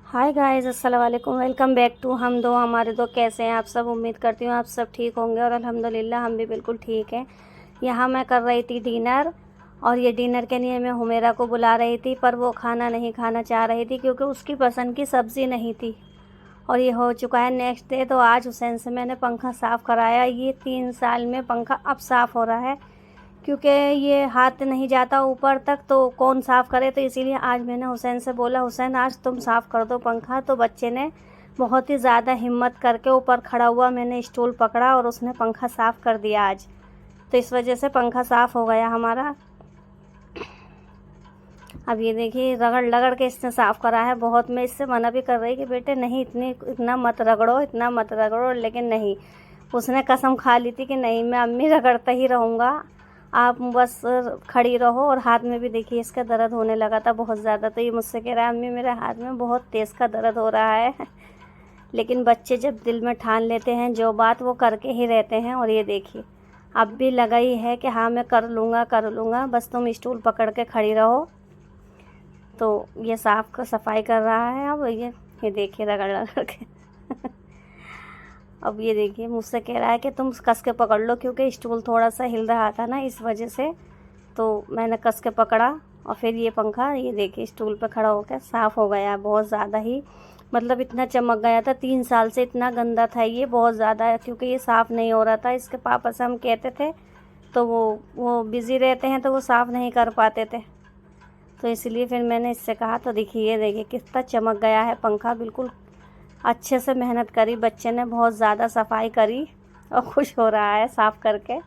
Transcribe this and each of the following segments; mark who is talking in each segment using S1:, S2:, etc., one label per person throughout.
S1: Hi guys, अस्सलाम वालेकुम। Welcome back to हम दो हमारे दो। कैसे हैं आप सब? उम्मीद करती हूँ आप सब ठीक होंगे और अल्हम्दुलिल्लाह हम भी बिल्कुल ठीक हैं। यहाँ मैं कर रही थी डिनर, और ये डिनर के लिए मैं हुमेरा को बुला रही थी, पर वो खाना नहीं खाना चाह रही थी क्योंकि उसकी पसंद की सब्ज़ी नहीं थी। और ये हो चुका है नेक्स्ट डे। तो आज हुसैन से मैंने पंखा साफ़ कराया। ये 3 साल में पंखा अब साफ़ हो रहा है, क्योंकि ये हाथ नहीं जाता ऊपर तक, तो कौन साफ़ करे। तो इसीलिए आज मैंने हुसैन से बोला, हुसैन आज तुम साफ़ कर दो पंखा। तो बच्चे ने बहुत ही ज़्यादा हिम्मत करके ऊपर खड़ा हुआ, मैंने स्टूल पकड़ा और उसने पंखा साफ़ कर दिया आज। तो इस वजह से पंखा साफ़ हो गया हमारा। अब ये देखिए, रगड़ रगड़ के इसने साफ़ करा है बहुत। मैं इससे मना भी कर रही कि बेटे नहीं, इतना मत रगड़ो, इतना मत रगड़ो, लेकिन नहीं, उसने कसम खा ली थी कि नहीं, मैं अम्मी रगड़ता ही रहूँगा, आप बस खड़ी रहो। और हाथ में भी देखिए इसका दर्द होने लगा था बहुत ज़्यादा। तो ये मुझसे कह रहा है, अम्मी मेरे हाथ में बहुत तेज़ का दर्द हो रहा है। लेकिन बच्चे जब दिल में ठान लेते हैं जो बात, वो करके ही रहते हैं। और ये देखिए अब भी लगा ही है कि हाँ मैं कर लूँगा कर लूँगा, बस तुम स्टूल पकड़ के खड़ी रहो। तो ये सफाई कर रहा है। अब ये देखिए रगड़ रगड़ के। अब ये देखिए मुझसे कह रहा है कि तुम कस के पकड़ लो, क्योंकि स्टूल थोड़ा सा हिल रहा था ना, इस वजह से। तो मैंने कस के पकड़ा और फिर ये पंखा, ये देखिए स्टूल पे खड़ा होकर साफ़ हो गया है। बहुत ज़्यादा ही, मतलब इतना चमक गया था। 3 साल से इतना गंदा था ये, बहुत ज़्यादा है, क्योंकि ये साफ़ नहीं हो रहा था। इसके पापा से हम कहते थे, तो वो बिज़ी रहते हैं, तो वो साफ़ नहीं कर पाते थे। तो इसलिए फिर मैंने इससे कहा। तो देखिए कितना चमक गया है पंखा, बिल्कुल अच्छे से मेहनत करी बच्चे ने, बहुत ज़्यादा सफाई करी और खुश हो रहा है साफ़ करके।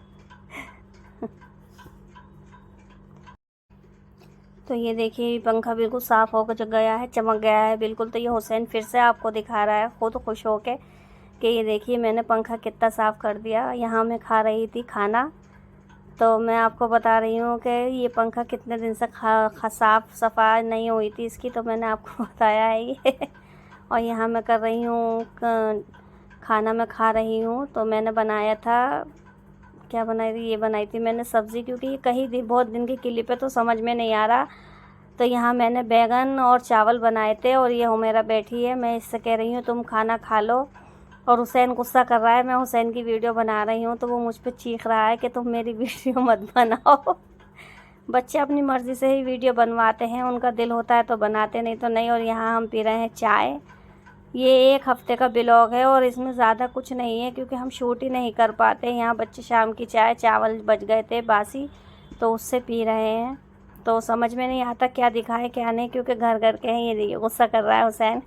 S1: तो ये देखिए पंखा बिल्कुल साफ़ हो गया है, चमक गया है बिल्कुल। तो ये हुसैन फिर से आपको दिखा रहा है खुद खुश हो के कि ये देखिए मैंने पंखा कितना साफ़ कर दिया। यहाँ मैं खा रही थी खाना, तो मैं आपको बता रही हूँ कि ये पंखा कितने दिन से साफ़ सफाई नहीं हुई थी इसकी, तो मैंने आपको बताया है ये। और यहाँ मैं कर रही हूँ खाना मैं खा रही हूँ। तो मैंने बनाया था, क्या बनाई थी, ये बनाई थी मैंने सब्ज़ी, क्योंकि ये कहीं बहुत दिन की क्लिप है तो समझ में नहीं आ रहा। तो यहाँ मैंने बैगन और चावल बनाए थे। और ये हुमेरा बैठी है, मैं इससे कह रही हूँ तुम खाना खा लो। और हुसैन गुस्सा कर रहा है, मैं हुसैन की वीडियो बना रही हूँ, तो वो मुझ पर चीख रहा है कि तुम मेरी वीडियो मत बनाओ। बच्चे अपनी मर्ज़ी से ही वीडियो बनवाते हैं, उनका दिल होता है तो बनाते, नहीं तो नहीं। और यहाँ हम पी रहे हैं चाय। ये 1 हफ़्ते का ब्लॉग है और इसमें ज़्यादा कुछ नहीं है, क्योंकि हम शूट ही नहीं कर पाते। यहाँ बच्चे शाम की चाय, चावल बच गए थे बासी, तो उससे पी रहे हैं। तो समझ में नहीं आता क्या दिखाएं क्या नहीं, क्योंकि घर घर के हैं। ये देखिए गुस्सा कर रहा है हुसैन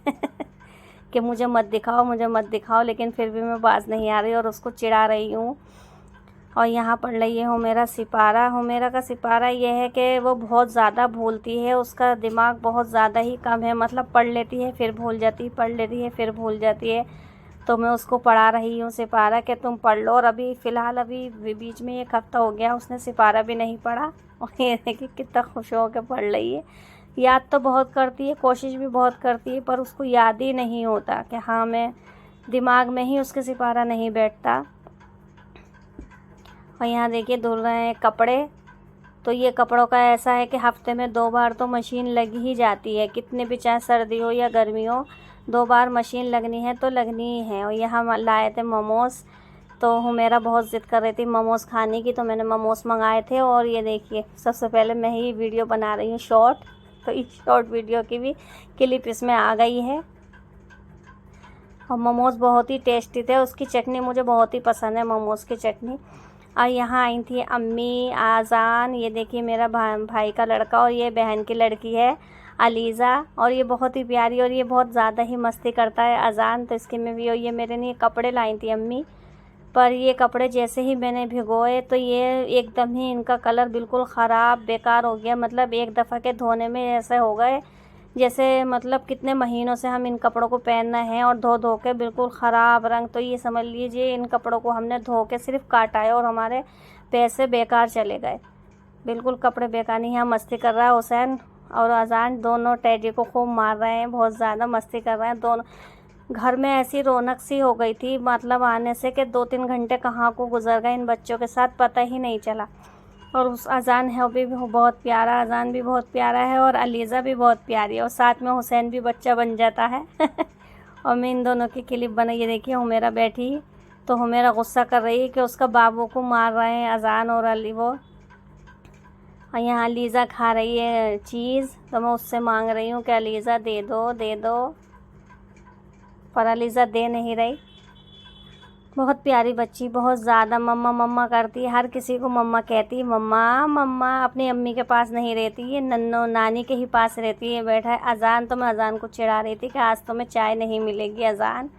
S1: कि मुझे मत दिखाओ, मुझे मत दिखाओ, लेकिन फिर भी मैं बाज नहीं आ रही और उसको चिढ़ा रही हूँ। और यहाँ पढ़ रही है हुमेरा सिपारा। हुमेरा का सिपारा ये है कि वो बहुत ज़्यादा भूलती है, उसका दिमाग बहुत ज़्यादा ही कम है, मतलब पढ़ लेती है फिर भूल जाती है, पढ़ लेती है फिर भूल जाती है। तो मैं उसको पढ़ा रही हूँ सिपारा कि तुम पढ़ लो। और अभी फ़िलहाल अभी बीच में 1 हफ़्ता हो गया उसने सिपारा भी नहीं पढ़ा। और ये देखिए कितना खुश हो के पढ़ रही है। याद तो बहुत करती है, कोशिश भी बहुत करती है, पर उसको याद ही नहीं होता कि हाँ मैं, दिमाग में ही उसके सिपारा नहीं बैठता। और यहाँ देखिए धुल रहे हैं कपड़े। तो ये कपड़ों का ऐसा है कि हफ्ते में 2 बार तो मशीन लगी ही जाती है, कितने भी चाहे सर्दी हो या गर्मी हो, 2 बार मशीन लगनी है तो लगनी ही है। और यहाँ हम लाए थे मोमोज़। तो हुमेरा बहुत ज़िद कर रही थी मोमोज़ खाने की, तो मैंने मोमोज़ मंगाए थे। और ये देखिए सबसे पहले मैं ही वीडियो बना रही हूँ शॉर्ट, तो इस शॉर्ट वीडियो की भी क्लिप इसमें आ गई है। और मोमोज़ बहुत ही टेस्टी थे, उसकी चटनी मुझे बहुत ही पसंद है, मोमोज़ की चटनी। और यहाँ आई थी अम्मी, आज़ान, ये देखिए मेरा भाई का लड़का, और ये बहन की लड़की है अलीज़ा। और ये बहुत ही प्यारी, और ये बहुत ज़्यादा ही मस्ती करता है अज़ान, तो इसकी में भी। और ये मेरे लिए कपड़े लाई थी अम्मी, पर ये कपड़े जैसे ही मैंने भिगोए तो ये एकदम ही इनका कलर बिल्कुल ख़राब बेकार हो गया। मतलब एक दफ़ा के धोने में ऐसे हो गए जैसे, मतलब कितने महीनों से हम इन कपड़ों को पहनना है, और धो धो के बिल्कुल ख़राब रंग। तो ये समझ लीजिए इन कपड़ों को हमने धो के सिर्फ काटा है और हमारे पैसे बेकार चले गए, बिल्कुल कपड़े बेकार। नहीं, यहाँ मस्ती कर रहा है हुसैन और अजान, दोनों टैडी को खूब मार रहे हैं, बहुत ज़्यादा मस्ती कर रहे हैं दोनों। घर में ऐसी रौनक सी हो गई थी मतलब आने से, कि 2-3 घंटे कहाँ को गुजर गए इन बच्चों के साथ पता ही नहीं चला। और उस अजान है वो भी बहुत प्यारा, अजान भी बहुत प्यारा है और अलीज़ा भी बहुत प्यारी है और साथ में हुसैन भी बच्चा बन जाता है। और मैं इन दोनों की क्लिप बनाई। ये देखिए हुमेरा बैठी तो हुमेरा गुस्सा कर रही है कि उसका बाबू को मार रहे हैं अजान और अली वो। और यहाँ अलीज़ा खा रही है चीज़, तो मैं उससे मांग रही हूँ कि अलीज़ा दे दो दे दो, पर अलीज़ा दे नहीं रही। बहुत प्यारी बच्ची, बहुत ज़्यादा मम्मा मम्मा करती है, हर किसी को मम्मा कहती है। मम्मा मम्मा अपनी अम्मी के पास नहीं रहती है, नन्नो नानी के ही पास रहती है। बैठा है अजान, तो मैं अजान को चिढ़ा रही थी कि आज तो मैं चाय नहीं मिलेगी अजान।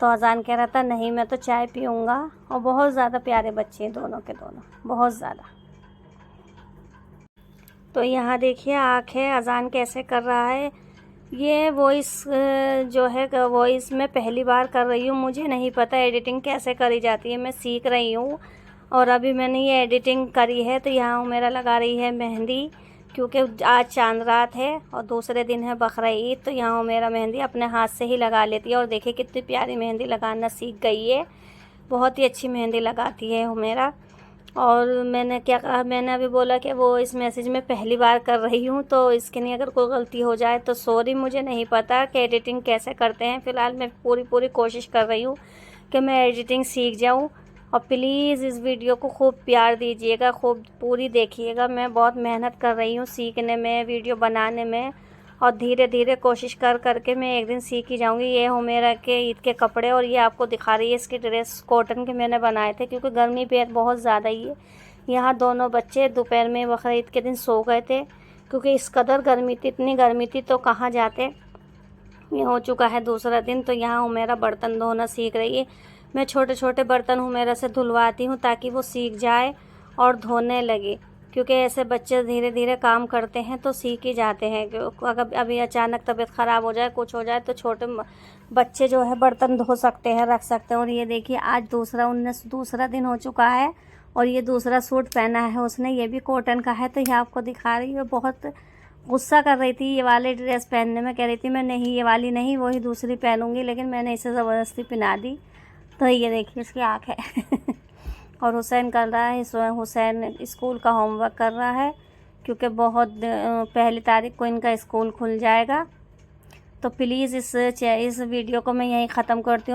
S1: तो अजान कह रहा था नहीं मैं तो चाय पीऊँगा। और बहुत ज़्यादा प्यारे बच्चे हैं दोनों के दोनों, बहुत ज़्यादा। तो यहाँ देखिए आँखें अजान कैसे कर रहा है। ये वॉइस जो है वॉइस मैं पहली बार कर रही हूँ, मुझे नहीं पता एडिटिंग कैसे करी जाती है, मैं सीख रही हूँ। और अभी मैंने ये एडिटिंग करी है। तो यहाँ मेरा लगा रही है मेहंदी, क्योंकि आज चांद रात है और दूसरे दिन है बकरा ईद। तो यहाँ मेरा मेहंदी अपने हाथ से ही लगा लेती है और देखिए कितनी प्यारी मेहंदी लगाना सीख गई है, बहुत ही अच्छी मेहंदी लगाती है मेरा। और मैंने क्या कहा, मैंने अभी बोला कि वो इस मैसेज में पहली बार कर रही हूँ, तो इसके लिए अगर कोई गलती हो जाए तो सॉरी, मुझे नहीं पता कि एडिटिंग कैसे करते हैं। फ़िलहाल मैं पूरी कोशिश कर रही हूँ कि मैं एडिटिंग सीख जाऊँ। और प्लीज़ इस वीडियो को खूब प्यार दीजिएगा, खूब पूरी देखिएगा। मैं बहुत मेहनत कर रही हूँ सीखने में, वीडियो बनाने में, और धीरे धीरे कोशिश कर करके मैं एक दिन सीख ही जाऊँगी। ये हुमेरा के ईद के कपड़े, और ये आपको दिखा रही है इसकी ड्रेस कॉटन के मैंने बनाए थे, क्योंकि गर्मी भी बहुत ज़्यादा ही है। यहाँ दोनों बच्चे दोपहर में बकरा ईद के दिन सो गए थे, क्योंकि इस कदर गर्मी थी, इतनी गर्मी थी तो कहाँ जाते। ये हो चुका है दूसरा दिन। तो यहाँ हुमेरा बर्तन धोना सीख रही है। मैं छोटे छोटे बर्तन हुमेरा से धुलवाती हूँ ताकि वो सीख जाए और धोने लगे, क्योंकि ऐसे बच्चे धीरे धीरे काम करते हैं तो सीख ही जाते हैं। अगर अभी अचानक तबीयत ख़राब हो जाए, कुछ हो जाए, तो छोटे बच्चे जो है बर्तन धो सकते हैं, रख सकते हैं। और ये देखिए आज दूसरा दिन हो चुका है और ये दूसरा सूट पहना है उसने, ये भी कॉटन का है। तो ये आपको दिखा रही है, बहुत गुस्सा कर रही थी ये वाली ड्रेस पहनने में, कह रही थी मैं नहीं ये वाली नहीं, वही दूसरी पहनूंगी, लेकिन मैंने इसे ज़बरदस्ती पहना दी। तो ये देखिए इसकी आँख है। और हुसैन कर रहा है, हुसैन स्कूल का होमवर्क कर रहा है, क्योंकि बहुत पहली तारीख को इनका स्कूल खुल जाएगा। तो प्लीज़ इस वीडियो को मैं यहीं ख़त्म करती हूँ।